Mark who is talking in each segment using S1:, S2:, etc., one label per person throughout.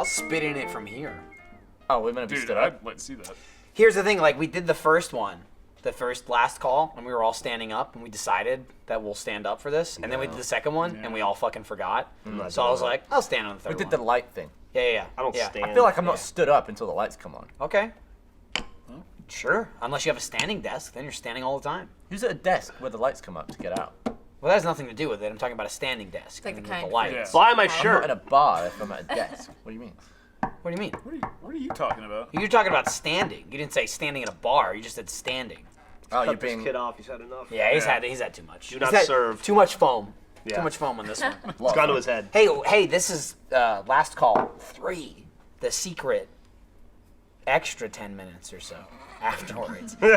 S1: I'll spit in it from here.
S2: Oh, we're gonna be stood up.
S3: I'd like to see that.
S1: Here's the thing, like we did the first one, last call, and we were all standing up, and we decided that we'll stand up for this, and then we did the second one, and we all fucking forgot. So I was like, I'll stand on the third
S2: We
S1: one.
S2: did the light thing.
S1: Yeah.
S4: I don't stand.
S2: I feel like I'm not stood up until the lights come on.
S1: Okay. Sure. Unless you have a standing desk, then you're standing all the time.
S2: Who's at a desk where the lights come up to get out?
S1: Well, that has nothing to do with it. I'm talking about a standing desk.
S5: It's like the
S1: with
S5: kind
S1: the lights.
S3: Yeah.
S4: Buy my
S2: I'm
S4: shirt.
S2: not at a bar if I'm at a desk. What do you mean?
S1: What do you mean?
S3: What are you talking about?
S1: You're talking about standing. You didn't say standing in a bar. You just said standing.
S2: Oh, you're
S4: Cut this
S2: being.
S4: kid off. He's had enough.
S1: Yeah, he's had too much.
S4: Do
S1: He's
S4: not
S1: had
S4: serve.
S1: Too much foam.
S4: Yeah.
S1: Too much foam on this one.
S4: It's gone to his head.
S1: Hey, this is last call 3. The secret extra 10 minutes or so afterwards. We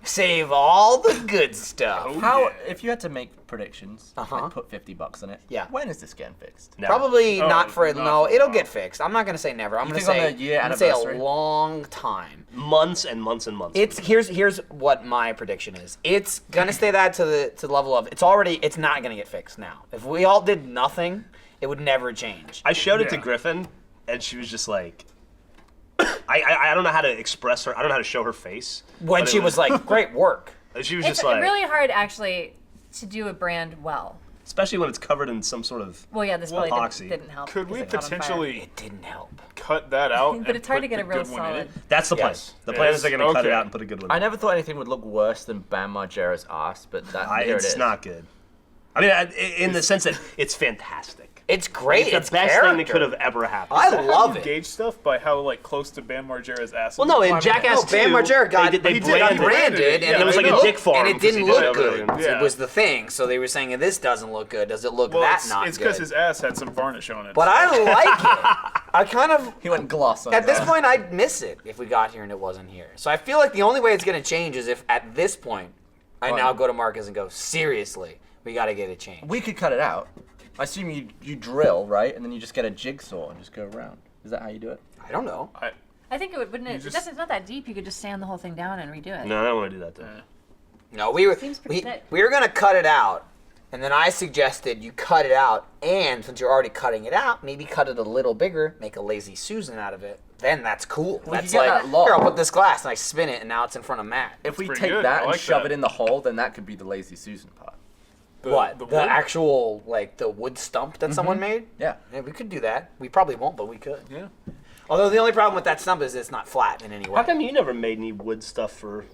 S1: save all the good stuff.
S2: How? If you had to make predictions,
S1: Uh-huh.
S2: like put $50 in it.
S1: Yeah.
S2: When is this getting fixed?
S4: Never.
S1: Probably
S3: Oh,
S1: not for
S3: not
S1: no.
S3: for a
S1: It'll
S3: while.
S1: get fixed. I'm not gonna say never. I'm
S2: You
S1: gonna
S2: think on
S1: say
S2: the year
S1: I'm gonna say a
S2: anniversary?
S1: long time.
S4: Months and months and months.
S1: It's here's what my prediction is. It's gonna stay that to the level of it's not gonna get fixed now. If we all did nothing, it would never change.
S4: I showed it to
S3: Yeah.
S4: Griffin, and she was just like, I don't know how to express her. I don't know how to show her face.
S1: When
S4: but
S1: she
S4: it
S1: was like, "Great work."
S4: She was
S5: It's
S4: just like,
S5: really hard actually to do a brand well.
S4: especially when it's covered in some sort of.
S5: Well, yeah, this
S4: Well,
S5: probably
S4: epoxy.
S5: didn't help.
S3: Could we
S5: because it caught on fire.
S3: potentially
S1: It didn't help.
S3: cut that out?
S5: But
S3: and
S5: it's hard to
S3: put
S5: get a
S3: the
S5: real
S3: good one in
S5: solid.
S3: it?
S4: That's the plan.
S1: Yes.
S4: The plan is
S3: Yes.
S4: they're gonna cut it
S3: Okay.
S4: out and put a good one.
S2: I never thought anything would look worse than Bam Margera's ass, but here it
S4: It's
S2: is.
S4: not good. I mean, in the sense that it's fantastic.
S1: It's great.
S4: It's
S1: It's
S4: the best
S1: character.
S4: thing that could have ever happened.
S1: I
S3: How
S1: love
S3: you
S1: it.
S3: gauge stuff by how like close to Bam Margera's ass.
S4: Well, no, in
S1: No,
S4: Jackass 2,
S1: Bam Margera got
S4: they
S3: he
S4: branded,
S1: branded,
S3: Yeah,
S1: and
S4: it was like a
S1: looked-
S4: dick farm
S1: and it
S4: 'cause he
S1: didn't
S4: did
S1: look
S4: everything.
S1: good.
S3: Yeah.
S1: It was the thing. So they were saying this doesn't look good. Does it look
S3: Well,
S1: that
S3: it's
S1: not
S3: because
S1: good?
S3: his ass had some varnish on it.
S1: But I like it. I kind of
S2: He went gloss on
S1: at
S2: it.
S1: this point I'd miss it if we got here and it wasn't here. So I feel like the only way it's gonna change is if at this point I
S2: What?
S1: now go to Marcus and go, seriously, we gotta get it changed.
S2: We could cut it out. I assume you drill, right? And then you just get a jigsaw and just go around. Is that how you do it?
S1: I don't know.
S5: I think it would, wouldn't it?
S3: just-
S5: It's not that deep. You could just sand the whole thing down and redo it.
S4: No, I don't want to do that though.
S1: No, we were
S5: Seems pretty thick.
S1: we were gonna cut it out, and then I suggested you cut it out, and since you're already cutting it out, maybe cut it a little bigger, make a lazy Susan out of it. Then that's cool.
S2: We
S1: That's
S2: could get
S1: like,
S2: that long.
S1: here, I'll put this glass and I spin it, and now it's in front of Matt.
S2: If we
S3: pretty
S2: take
S3: good.
S2: that
S3: I
S2: and
S3: like
S2: shove
S3: that.
S2: it in the hole, then that could be the lazy Susan part.
S1: The
S3: wood?
S1: actual like the wood stump that someone made?
S2: Yeah.
S1: Yeah, we could do that. We probably won't, but we could.
S3: Yeah.
S1: Although the only problem with that stump is it's not flat in any way.
S4: How come you never made any wood stuff for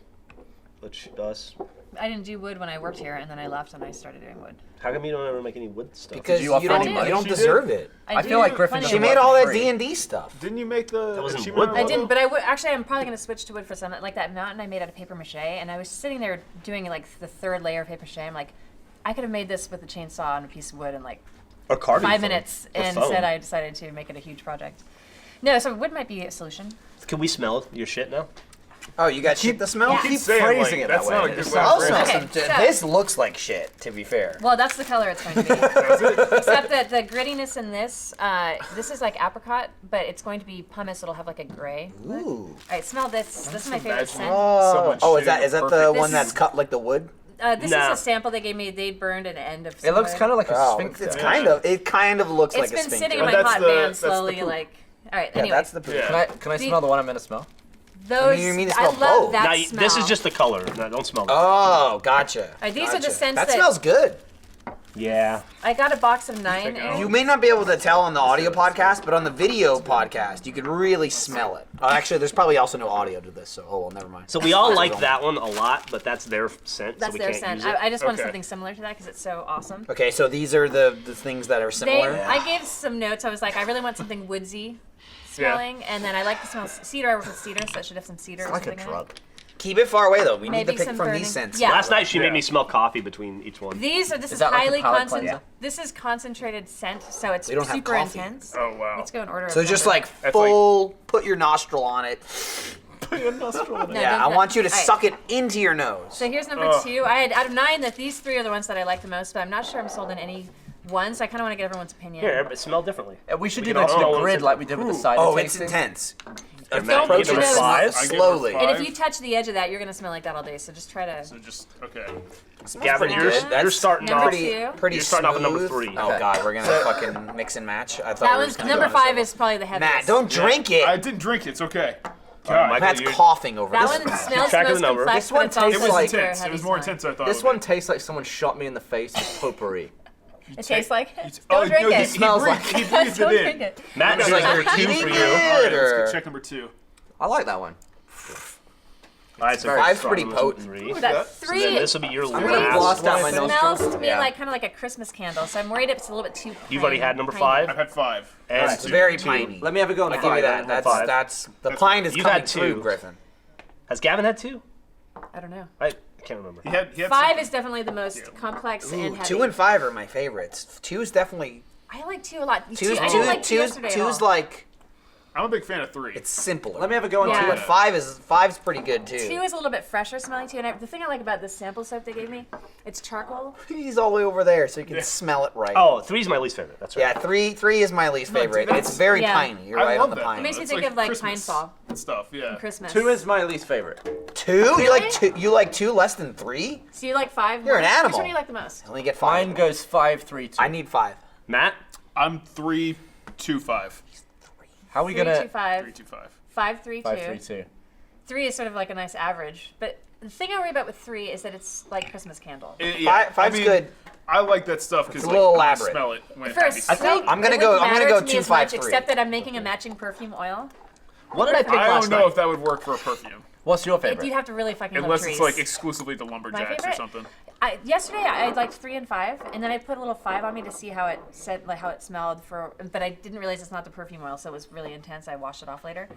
S4: us?
S5: I didn't do wood when I worked here, and then I left and I started doing wood.
S4: How come you don't ever make any wood stuff?
S1: Because
S2: Did
S1: you
S2: you offer
S1: don't,
S2: anybody?
S1: you don't
S3: She
S1: deserve
S3: did.
S1: it.
S2: I feel like Griffin
S5: plenty
S1: She
S5: of
S2: doesn't
S1: made
S5: wood.
S1: all that
S2: free.
S1: D&D stuff.
S3: Didn't you make the
S4: That wasn't
S3: achievement
S4: wood,
S5: I
S3: level?
S5: didn't, but I would actually. I'm probably gonna switch to wood for something like that mountain I made out of paper mache, and I was sitting there doing like the third layer of paper mache. I'm like, I could have made this with a chainsaw and a piece of wood in like
S4: Or carving
S5: 5
S4: foam.
S5: minutes,
S4: Or
S5: and
S4: foam.
S5: instead I decided to make it a huge project. No, so wood might be a solution.
S4: Can we smell your shit now?
S1: Oh, you got shit to smell?
S5: Yeah.
S3: Keep saying
S2: phrasing
S3: like,
S2: it that
S3: that's
S2: way.
S3: not a good
S2: It's
S3: way
S1: I'll
S3: to
S1: smell
S3: phrase
S5: Okay,
S1: some.
S5: so-
S1: This looks like shit, to be fair.
S5: Well, that's the color it's going to be. Except that the grittiness in this, this is like apricot, but it's going to be pumice. It'll have like a gray. look.
S1: Ooh.
S5: All right, smell this. This is my favorite
S3: imagine-
S5: scent.
S3: Someone
S1: Oh, is
S3: shitting
S1: that
S3: a
S1: the
S3: perfect-
S1: one
S5: This
S1: that's
S5: is-
S1: cut like the wood?
S5: This
S4: Nah.
S5: is a sample they gave me. They burned an end of.
S2: It looks kind of like a
S1: Oh,
S2: sphinx.
S1: it's
S2: though.
S1: kind of looks
S5: It's
S1: like a
S5: been
S1: sphincter.
S5: sitting in
S3: But
S5: my
S3: that's
S5: hot
S3: the-
S5: van
S3: that's the
S5: slowly,
S3: poop.
S5: like. All right.
S1: Yeah,
S5: Anyway,
S1: that's the poop.
S3: Yeah.
S2: Can I
S5: The-
S2: smell the one I'm gonna smell?
S5: those.
S1: You mean to
S5: I
S1: smell
S5: love
S1: both?
S5: that
S4: Now,
S5: smell.
S4: this is just the color. No, don't smell that.
S1: Oh, gotcha.
S5: These are the
S1: Gotcha.
S5: scents
S1: that
S5: that-
S1: smells good.
S4: Yeah.
S5: I got a box of 9.
S3: Take it out.
S1: You may not be able to tell on the audio podcast, but on the video podcast, you can really smell it. Oh, actually, there's probably also no audio to this, so well, never mind.
S4: So we all
S1: That's
S4: like
S1: his own.
S4: that one a lot, but that's their scent,
S5: That's
S4: so we
S5: their
S4: can't
S5: scent.
S4: use it.
S5: I just wanted
S3: Okay.
S5: something similar to that because it's so awesome.
S1: Okay, so these are the things that are similar.
S5: I gave some notes. I was like, I really want something woodsy smelling, and then I like the smell of cedar. I work with cedar, so it should have some cedar.
S2: It's
S5: or
S2: like a
S5: something in it.
S2: drug.
S1: Keep it far away though. We need
S5: Maybe
S1: to pick
S5: some
S1: from
S5: burning.
S1: these scents.
S5: Yeah.
S4: Last night she
S3: Yeah.
S4: made me smell coffee between each one.
S5: This
S2: Is
S5: is
S2: that like a
S5: highly
S2: palate
S5: concentrated.
S2: cleanser?
S5: This is concentrated scent, so it's
S1: We don't have
S5: super
S1: coffee.
S5: intense.
S3: Oh wow.
S5: Let's go in order.
S1: So
S5: of
S1: just
S5: number.
S1: like
S3: That's
S1: full, put your nostril on it.
S5: No,
S1: Yeah,
S5: don't
S1: I
S5: do
S1: want you to
S5: that. All right.
S1: suck it into your nose.
S5: So here's number 2. I had out of 9 that these 3 are the ones that I like the most, but I'm not sure I'm sold in any one, so I kind of want to get everyone's opinion.
S4: Here, but smell differently.
S2: We should
S4: We
S2: do
S4: can
S2: the
S4: all smell
S2: grid
S4: it.
S2: like we did with the cider
S1: Oh, it's
S2: tasting.
S1: intense.
S4: And Matt, you
S1: approach
S4: get
S1: it
S4: number 5.
S3: I get number
S1: slowly.
S3: 5.
S5: And if you touch the edge of that, you're gonna smell like that all day. So just try to.
S3: So just okay.
S4: Gavin,
S1: pretty
S4: you're,
S1: good.
S4: you're
S1: That's
S4: starting
S5: number
S4: off.
S5: two.
S1: Pretty
S4: You're starting off at number
S1: smooth.
S4: 3.
S1: Oh
S2: Okay.
S1: god, we're gonna fucking mix and match. I thought
S5: That
S1: we were
S5: one's
S1: just gonna
S5: number
S1: go on
S5: 5 is probably the heaviest.
S1: Matt, don't drink it.
S3: I didn't drink it. It's okay.
S4: Michael,
S1: Matt's
S4: you-
S1: coughing over
S5: That
S1: this.
S5: one smells
S4: track of
S5: most
S4: the number.
S5: complex,
S2: This one
S5: but it's also
S3: It was
S2: tastes
S5: super
S3: intense. It
S5: heavy
S3: was more
S5: smell.
S3: intense than I thought.
S2: This
S3: it would
S2: one tastes like someone shot me in the face with potpourri.
S5: It tastes like.
S3: Oh,
S5: Don't drink
S3: no,
S5: it.
S3: He
S2: smells
S3: breathed,
S2: like-
S3: he breathed
S5: Don't
S3: it in.
S5: drink it.
S4: Matt,
S1: It's
S4: here's
S1: like
S4: number
S1: you're
S4: 2
S1: eating
S4: for
S1: it.
S4: you.
S3: All right, let's
S1: Or-
S3: go check number 2.
S2: I like that one.
S4: All right, so
S2: Very
S1: Five's
S4: starting
S1: pretty
S4: with
S1: potent.
S4: 3.
S5: That
S4: So
S5: 3
S4: then this will be your
S2: I'm
S5: gonna
S4: last
S2: blast out my
S4: one.
S2: nostrils.
S5: smells to me
S2: Yeah.
S5: like kind of like a Christmas candle. So I'm worried it's a little bit too.
S4: You've already had number
S5: piney.
S4: 5.
S3: I've had 5.
S4: And
S1: It's
S4: 2.
S1: very piney.
S2: Let me have a go on
S1: I'll
S2: a
S1: give you
S2: 5.
S1: that.
S4: Five.
S1: That's the pine is
S4: You've
S1: coming
S4: had
S1: through,
S4: 2.
S1: Griffin.
S4: Has Gavin had 2?
S5: I don't know.
S4: I can't remember.
S3: He had
S5: 5
S3: some-
S5: is definitely the most complex and
S1: Ooh,
S5: heavy.
S1: 2 and 5 are my favorites. 2 is definitely
S5: I like 2 a lot.
S1: two's
S5: I didn't like 2
S1: two's
S5: yesterday at
S1: two's
S5: all.
S1: like
S3: I'm a big fan of 3.
S1: it's simpler.
S2: Let me have a go on
S5: Yeah.
S2: 2
S1: But five's pretty good too.
S5: 2 is a little bit fresher smelling too, and the thing I like about this sample soap they gave me, it's charcoal.
S1: He's all the way over there, so you can smell it right.
S4: Oh, 3 is my least favorite. That's right.
S1: Yeah, three is my least
S3: No, dude,
S1: favorite.
S3: that's-
S1: It's very
S5: Yeah.
S1: piney. You're
S3: I
S1: right
S3: love
S1: on the
S3: that.
S1: pine.
S5: It makes me
S3: It's
S5: think of like
S3: Christmas
S5: pine fall
S3: and stuff. Yeah.
S5: and Christmas.
S2: 2 is my least favorite.
S1: 2? You
S5: Really?
S1: like 2? You like 2 less than 3?
S5: So you like 5?
S1: You're an
S5: more?
S1: animal.
S5: Which one do you like the most?
S1: I only get 5.
S2: Mine goes 5, 3, 2.
S1: I need 5.
S4: Matt?
S3: I'm 3, 2, 5.
S2: How are we
S5: 3,
S2: gonna?
S5: 2, 5.
S3: 3, 2, 5.
S5: 5, 3, 2.
S2: 5, 3, 2.
S5: 3 is sort of like a nice average, but the thing I worry about with 3 is that it's like Christmas candle.
S1: Five's good.
S3: I like that stuff because
S1: It's a little
S3: I
S1: elaborate.
S3: smell it when it
S5: First,
S3: happens.
S5: smell,
S1: I'm gonna
S5: it
S1: go-
S5: wouldn't
S1: I'm gonna
S5: matter
S1: go
S5: to me
S1: 2,
S5: as
S1: 5,
S5: much,
S1: 3.
S5: except that I'm making a matching perfume oil.
S2: What did I pick
S3: I
S2: last
S3: don't know
S2: night?
S3: if that would work for a perfume.
S2: What's your
S5: You'd
S2: favorite?
S5: have to really fucking love
S3: Unless
S5: trees.
S3: it's like exclusively the
S5: My
S3: lumberjacks or
S5: favorite?
S3: something.
S5: Yesterday I liked 3 and 5, and then I put a little 5 on me to see how it said, like how it smelled but I didn't realize it's not the perfume oil, so it was really intense. I washed it off later.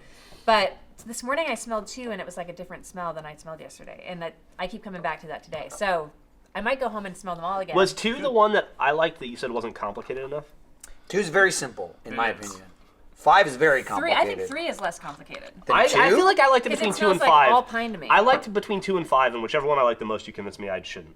S5: But this morning I smelled 2, and it was like a different smell than I smelled yesterday, and I keep coming back to that today. So I might go home and smell them all again.
S4: Was 2 the one that I liked that you said wasn't complicated enough?
S1: 2 is very simple, in my
S3: It is.
S1: opinion. 5 is very
S5: 3,
S1: complicated.
S5: I think 3 is less complicated.
S1: Than
S4: I
S1: 2?
S4: feel like I liked it
S5: Because
S4: between
S5: it
S4: 2 and
S5: smells
S4: 5.
S5: like all pine to me.
S4: I liked it between 2 and 5, and whichever one I like the most you convinced me I shouldn't.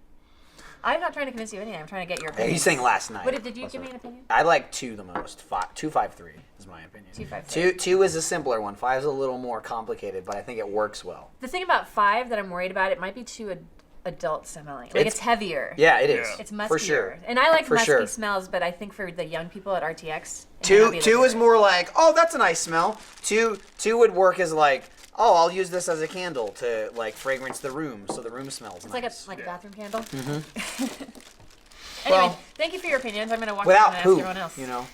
S5: I'm not trying to convince you of anything. I'm trying to get your
S1: Hey,
S5: opinion.
S1: he's saying last night.
S5: What did you give me an opinion?
S1: I like 2 the most. 2, 5, 3 is my opinion.
S5: 2, 5, 3.
S1: 2 is a simpler one. 5 is a little more complicated, but I think it works well.
S5: The thing about 5 that I'm worried about, it might be too adult smelling. Like it's heavier.
S1: Yeah, it is.
S3: Yeah.
S5: It's muskier.
S1: For sure.
S5: And I like
S1: For
S5: musky
S1: sure.
S5: smells, but I think for the young people at RTX, it may not
S1: Two
S5: be
S1: two
S5: their
S1: is more like, oh, that's a nice smell. Two would work as like, oh, I'll use this as a candle to like fragrance the room, so the room smells
S5: It's
S1: nice.
S5: like a bathroom candle.
S1: Mm-hmm.
S5: Anyway,
S1: Well,
S5: thank you for your opinions. I'm gonna walk
S1: without
S5: around and ask
S1: poop,
S5: everyone else.
S1: you know.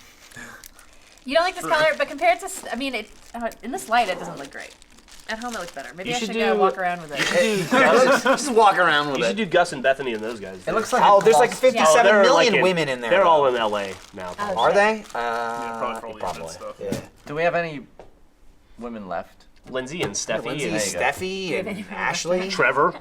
S5: You don't like this color, but compared to, I mean, in this light, it doesn't look great. At home, it looks better. Maybe
S4: You
S5: I
S4: should
S5: should go
S4: do-
S5: walk around with it.
S1: Just walk around with
S4: You should
S1: it.
S4: do Gus and Bethany and those guys.
S2: It looks like
S1: Oh,
S2: a
S1: there's like
S2: gloss.
S1: 57
S4: they're
S1: million
S4: like
S1: women in there.
S4: They're
S1: though.
S4: all in LA now.
S5: Oh,
S1: Are
S5: shit.
S1: they?
S3: probably for all the event
S1: probably.
S3: stuff.
S1: Yeah.
S2: Do we have any women left?
S4: Lindsay and Steffi
S1: Lindsay,
S4: and
S2: There you go.
S1: Steffi,
S5: Give
S1: and
S5: it-
S1: Ashley.
S4: Trevor.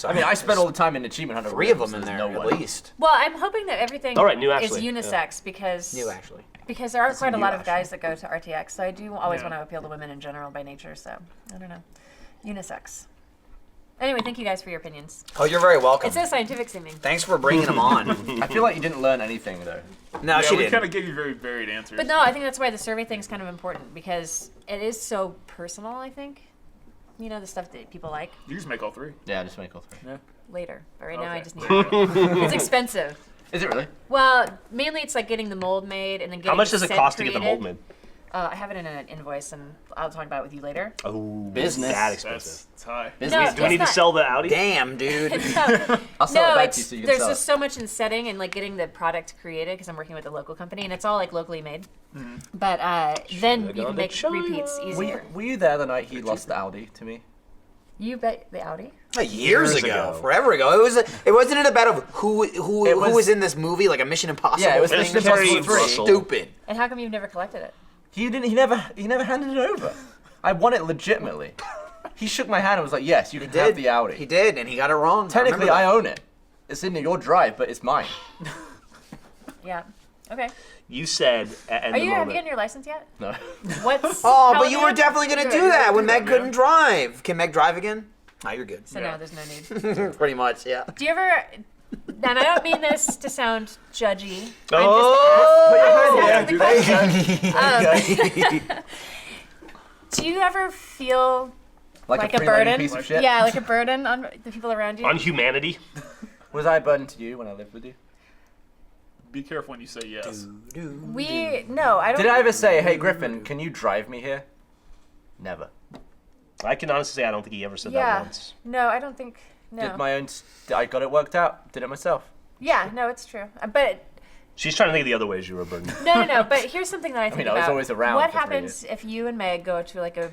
S2: I mean, I spent all the time in Achievement Hunter.
S1: 3 of them
S2: Williams,
S1: in
S2: there's
S1: there
S2: no
S1: at
S2: way.
S1: least.
S5: Well, I'm hoping that everything
S4: All right, new
S5: is
S4: Ashley,
S5: unisex because
S1: New Ashley.
S5: because there are quite a
S1: new
S5: lot of
S1: Ashley.
S5: guys that go to RTX, so I do always
S3: Yeah.
S5: want to appeal to women in general by nature. So I don't know, unisex. Anyway, thank you guys for your opinions.
S1: Oh, you're very welcome.
S5: It's so scientific seeming.
S1: Thanks for bringing them on.
S2: I feel like you didn't learn anything though.
S1: No,
S3: Yeah,
S1: she
S3: we
S1: didn't.
S3: kind of gave you very varied answers.
S5: But no, I think that's why the survey thing is kind of important because it is so personal. I think, you know, the stuff that people like
S3: You just make all 3.
S2: Yeah, just make all 3.
S5: later. But right now, I
S3: Okay.
S5: just need. It's expensive.
S2: Is it really?
S5: Well, mainly it's like getting the mold made and then getting
S4: How much
S5: the
S4: does it
S5: scent
S4: cost to get the
S5: created.
S4: mold made?
S5: I have it in an invoice, and I'll talk about it with you later.
S4: Oh,
S2: Business.
S4: That
S3: That's
S4: expensive.
S3: it's high.
S2: Business.
S4: Do we need to
S5: not-
S4: sell the Audi?
S1: Damn, dude.
S5: No,
S2: I'll sell
S5: no,
S2: it back
S5: it's
S2: to you so you can
S5: there's
S2: sell
S5: just
S2: it.
S5: so much in setting and like getting the product created because I'm working with a local company and it's all like locally made. But then you
S4: go
S5: can
S4: to
S5: make
S4: China.
S5: repeats easier.
S2: Were you there the night he lost the Audi to me?
S5: You bet the Audi.
S1: Years
S4: Years
S1: ago,
S4: ago.
S1: forever ago. It wasn't it about who
S2: It
S1: was
S2: was-
S1: in this movie, like a Mission Impossible
S2: Yeah, it was
S1: thing?
S2: Mission
S1: or something?
S2: Impossible 3.
S1: Stupid.
S5: And how come you've never collected it?
S2: He never handed it over. I won it legitimately. He shook my hand and was like, "Yes, you can have the Audi."
S1: He did, and he got it wrong.
S2: Technically,
S1: remember
S2: I
S1: that.
S2: own it. It's in your drive, but it's mine.
S5: Yeah. Okay.
S4: You said at
S5: Are
S4: the
S5: you have you
S4: moment.
S5: gotten your license yet?
S2: No.
S5: What's
S1: Oh,
S5: how
S1: but
S5: old
S1: you
S5: are
S1: were definitely gonna
S5: Good.
S1: do that when Meg
S3: man.
S1: couldn't drive. Can Meg drive again? Oh, you're good.
S5: So
S3: Yeah.
S5: no, there's no need.
S1: Pretty much, yeah.
S5: Do you ever? And I don't mean this to sound judgy.
S4: Oh!
S3: Yeah, do that.
S5: Do you ever feel like a
S2: free-loading
S5: burden?
S2: piece of shit?
S5: Yeah, like a burden on the people around you.
S4: On humanity.
S2: Was I a burden to you when I lived with you?
S3: Be careful when you say yes.
S5: No, I don't.
S2: Did I ever say, hey, Griffin, can you drive me here? Never.
S4: I can honestly say I don't think he ever said
S5: Yeah.
S4: that once.
S5: No, I don't think. No.
S2: Did my own... I got it worked out. Did it myself.
S5: Yeah, no, it's true. But
S4: She's trying to think of the other ways you were a burden.
S5: no. But here's something that I think
S2: mean,
S5: about.
S2: I was always around
S5: What
S2: for 3
S5: happens if you and Meg go to like a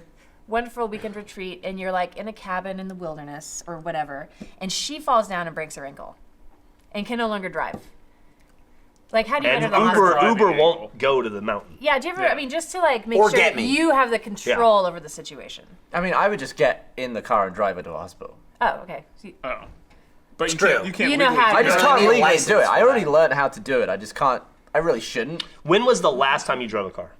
S5: wonderful weekend retreat and you're like in a cabin in the wilderness or whatever, and she falls down and breaks her ankle, and can no longer drive? Like, how do you
S4: And
S5: enter the hospital?
S4: Uber won't go to the mountain.
S5: Yeah, do you ever?
S3: Yeah.
S5: I mean, just to like make
S1: Or
S5: sure
S1: get me.
S5: you have the control over the situation.
S2: I mean, I would just get in the car and drive her to a hospital.
S5: Oh, okay. So
S3: Oh. But you
S1: true.
S3: can't. You can't.
S5: You know
S3: legally
S5: how
S3: do
S2: I just
S3: that.
S1: don't
S2: can't
S1: need a
S2: legally
S1: license
S2: do it. I
S1: for
S2: already
S1: that.
S2: learned how to do it. I just can't... I really shouldn't.
S4: When was the last time you drove a car?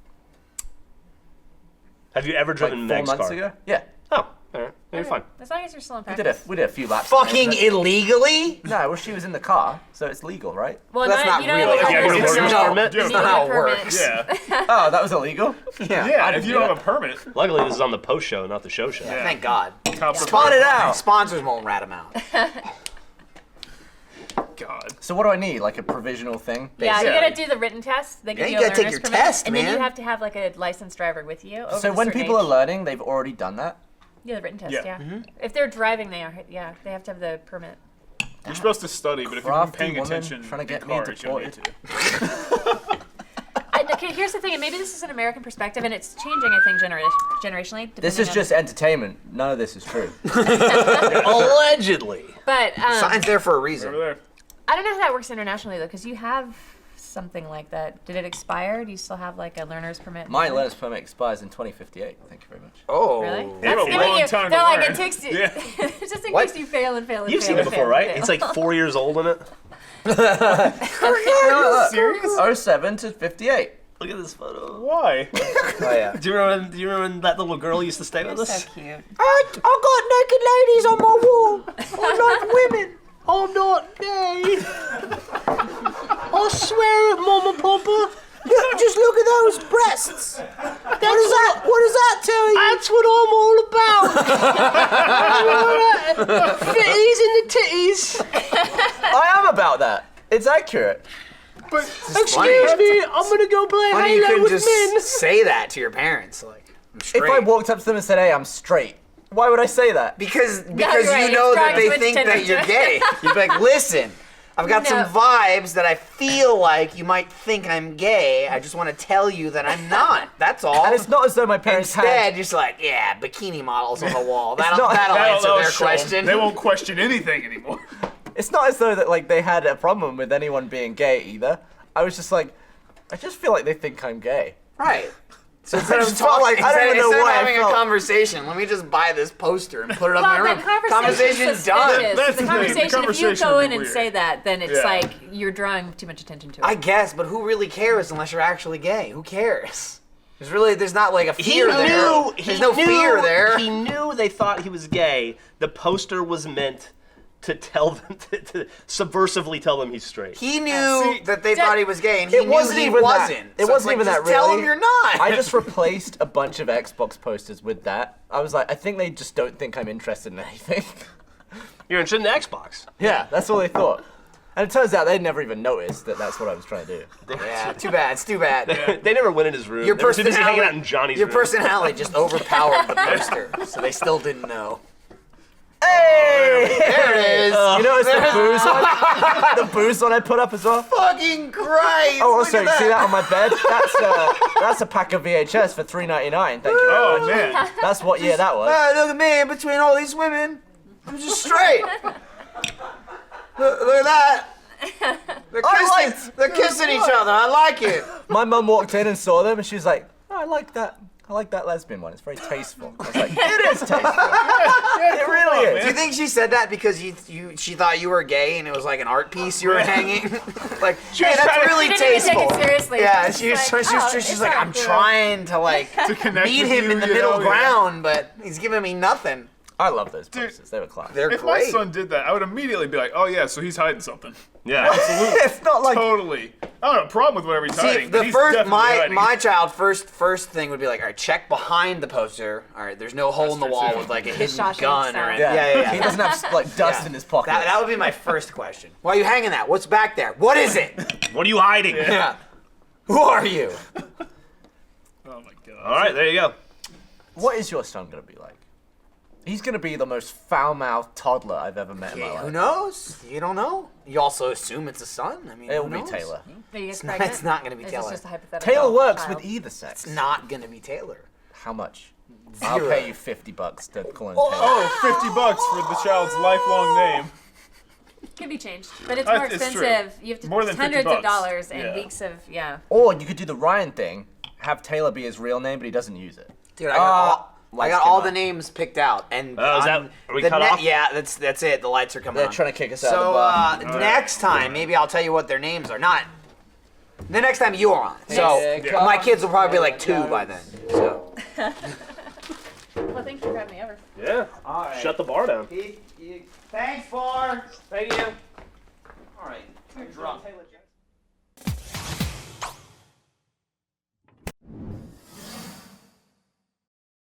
S4: Have you ever
S2: Like
S4: driven
S2: 4
S4: Meg's
S2: months
S4: car?
S2: ago? Yeah.
S4: Oh, all right. You're fine.
S5: as long as you're still in
S2: We
S5: practice.
S2: did a few laps.
S1: Fucking illegally?
S2: No, well, she was in the car, so it's legal, right?
S5: Well,
S1: That's not
S5: you don't
S1: real.
S5: have a
S4: Yeah,
S5: learner's
S4: it's
S5: permit.
S4: not-
S5: You
S4: that's
S5: need
S1: not
S5: a
S1: how it
S5: permit.
S1: works.
S3: Yeah.
S2: Oh, that was illegal?
S1: Yeah.
S3: Yeah.
S2: didn't
S3: If you
S2: do
S3: don't
S2: that.
S3: have a permit.
S4: Luckily, this is on the post show, not the show show.
S3: Yeah.
S1: Thank God.
S3: Cops
S2: Spot it out!
S1: Sponsors won't rat him out.
S3: God.
S2: So what do I need? Like a provisional thing?
S5: Yeah, you
S3: Yeah.
S5: gotta do the written test. They give
S1: Yeah,
S5: you
S1: you
S5: a
S1: gotta take
S5: learner's
S1: your
S5: permit,
S1: test,
S5: and then you
S1: man.
S5: have to have like a licensed driver with you. Over
S2: So
S5: a
S2: when
S5: certain
S2: people are
S5: age.
S2: learning, they've already done that?
S5: Yeah, the written test.
S3: Yeah.
S5: Yeah.
S1: Mm-hmm.
S5: If they're driving, they are. Yeah, they have to have the permit.
S3: You're supposed to study, but if you're
S2: Crafty
S3: paying
S2: woman
S3: attention
S2: trying to get
S3: in
S2: me
S3: car, you don't need
S2: deported.
S3: to.
S5: Okay, here's the thing, and maybe this is an American perspective, and it's changing, I think, generationally.
S2: This
S5: depending
S2: is
S5: on-
S2: just entertainment. None of this is true.
S4: Allegedly.
S5: But
S1: Sign's there for a
S3: Over
S1: reason.
S3: there.
S5: I don't know how that works internationally though, because you have something like that. Did it expire? Do you still have like a learner's permit?
S2: My learner's permit expires in 2058. Thank you very much.
S1: Oh.
S5: Really?
S3: have
S5: That's
S3: a
S5: giving
S3: long
S5: you.
S3: time
S5: They're
S3: to
S5: like
S3: learn.
S5: it takes you.
S3: Yeah.
S5: Just in
S1: What?
S5: case you fail and fail and
S4: You've
S5: fail.
S4: seen it
S5: and
S4: before,
S5: fail
S4: right?
S5: and
S4: It's
S5: fail.
S4: like 4 years old in it.
S3: Serious?
S2: 07 to 58.
S4: Look at this photo.
S3: Why?
S1: Oh, yeah.
S4: Do you remember when that little girl used to stay with us?
S5: So cute.
S1: I got naked ladies on my wall. I like women.
S4: I'm not gay. I swear it, Mama Papa.
S1: Look, just look at those breasts. What does that tell you?
S4: That's what I'm all about. Fitties in the titties.
S2: I am about that. It's accurate.
S3: But
S4: Excuse me, I'm gonna go play
S1: Funny you
S4: Halo
S1: couldn't
S4: with
S1: just
S4: men.
S1: say that to your parents. Like, I'm straight.
S2: If I walked up to them and said, hey, I'm straight, why would I say that?
S1: Because
S5: you're right,
S1: you know
S5: it's
S1: that
S5: drawing
S1: they
S5: too much
S1: think that
S5: attention.
S1: you're gay. You'd be like, listen, I've got some
S5: No.
S1: vibes that I feel like you might think I'm gay. I just want to tell you that I'm not. That's all.
S2: And it's not as though my parents
S1: Instead,
S2: had...
S1: you're just like, yeah, bikini models on the wall. That'll,
S2: not-
S1: that'll
S3: that'll
S1: answer their
S3: show 'em.
S1: question.
S3: They won't question anything anymore.
S2: It's not as though that like they had a problem with anyone being gay either. I was just like, I just feel like they think I'm gay.
S1: Right. So
S2: I
S1: instead of
S2: just felt like- I don't even know
S1: instead of
S2: why I
S1: having a
S2: font.
S1: conversation, let me just buy this poster and put it up in
S5: Well,
S1: my
S5: the
S1: room.
S5: conversation's
S1: done.
S5: suspicious.
S3: That's
S5: The
S3: the thing, the
S5: conversation, if you
S3: conversation
S5: go
S3: would
S5: in
S3: be
S5: and
S3: weird.
S5: say that, then it's
S3: Yeah.
S5: like you're drawing too much attention to it.
S1: I guess, but who really cares unless you're actually gay? Who cares? There's not like a fear there. There's no fear there.
S4: He knew they thought he was gay. The poster was meant to tell them to subversively tell them he's straight.
S1: He knew
S3: See,
S1: that they thought he was gay, and he
S2: It
S1: knew
S2: wasn't
S1: he
S2: even that.
S1: wasn't.
S2: It
S1: So
S2: wasn't
S1: it's
S2: even
S1: like,
S2: that
S1: just tell
S2: really.
S1: him you're not.
S2: I just replaced a bunch of Xbox posters with that. I was like, I think they just don't think I'm interested in anything.
S4: You're interested in the Xbox.
S2: Yeah, that's all they thought. And it turns out they never even noticed that that's what I was trying to do.
S1: Yeah, too bad. It's too bad.
S4: They never went in his room.
S1: Your
S4: They were too busy hanging out in
S1: personality,
S4: Johnny's
S1: your
S4: room.
S1: personality just overpowered the poster, so they still didn't know.
S2: Hey!
S1: There it is.
S2: You notice the booze one? The booze one I put up as well?
S1: Fucking Christ!
S2: Oh,
S1: look
S2: also,
S1: at
S2: you see that on my bed? That's a pack of VHS for $3.99. Thank you very
S3: Oh
S2: much.
S3: man.
S2: That's what year that was.
S1: Ah, look at me in between all these women. I'm just straight. Look at that. They're kissing each other. I like it.
S2: My mum walked in and saw them, and she was like, oh, I like that lesbian one. It's very tasteful. I was like, it is tasteful. It really is.
S1: Do you think she said that because she thought you were gay and it was like an art piece you were hanging? Like, hey, that's really
S5: She didn't even
S1: tasteful.
S5: take it seriously.
S1: Yeah,
S5: She's like,
S1: she's
S5: it's
S1: like,
S5: not
S1: I'm
S5: good.
S1: trying to like
S3: To connect
S1: meet
S3: with
S1: him
S3: you,
S1: in the
S3: you
S1: middle
S3: know, yeah.
S1: ground, but he's giving me nothing.
S2: I love those
S3: Dude,
S2: posters. They were class.
S1: They're
S3: If
S1: great.
S3: my son did that, I would immediately be like, oh yeah, so he's hiding something.
S4: Yeah.
S3: Absolutely.
S2: It's not like
S3: Totally. I don't have a problem with whatever he's
S1: See,
S3: hiding. but
S1: the
S3: he's
S1: first
S3: definitely hiding.
S1: my child first thing would be like, all right, check behind the poster. All right, there's no hole in the
S3: That's
S1: wall
S3: true,
S1: with like a
S5: The
S1: hidden
S5: Shawshank
S1: gun or
S5: style.
S1: anything. Yeah.
S2: He doesn't have like dust
S1: Yeah.
S2: in his pocket.
S1: That would be my first question. Why are you hanging that? What's back there? What is it?
S4: What are you hiding?
S1: Yeah. Who are you?
S3: Oh my god.
S4: All right, there you go.
S2: What is your son gonna be like? He's gonna be the most foul-mouthed toddler I've ever met in my
S1: Who
S2: life.
S1: knows? You don't know. You also assume it's a son. I mean,
S2: It will
S1: who
S2: be
S1: knows?
S2: Taylor.
S5: Are you guys
S1: It's not-
S5: pregnant?
S1: it's not gonna be
S5: Is
S1: Taylor.
S5: This just a hypothetical
S2: Taylor works
S5: child?
S2: with either sex.
S1: It's not gonna be Taylor.
S2: How much?
S1: Zero.
S2: I'll pay you $50 to call him Taylor.
S3: Oh, $50 for the child's lifelong name.
S5: Can be changed, but it's more
S3: It's true.
S5: expensive. You have to
S3: More than
S5: hundreds
S3: $50.
S5: of dollars and
S3: Yeah.
S5: weeks of
S2: Or you could do the Ryan thing, have Taylor be his real name, but he doesn't use it.
S1: Dude, I got
S2: lights
S1: all
S2: came
S1: the
S2: on.
S1: names picked out, and
S4: Oh, is that-
S1: on
S4: are we
S1: the
S4: cut off?
S1: Yeah, that's it. The lights are coming
S2: They're
S1: on.
S2: trying to kick us out
S1: So
S2: of the bar.
S1: next time, maybe I'll tell you what their names are. Not the next time you're on. So
S2: Yeah.
S1: my kids will probably be like 2 by then. So
S5: Well, thanks for having me over.
S4: Yeah.
S1: all right.
S4: Shut the bar down.
S1: Thanks, Far.
S4: Thank you.
S1: All right. You're drunk.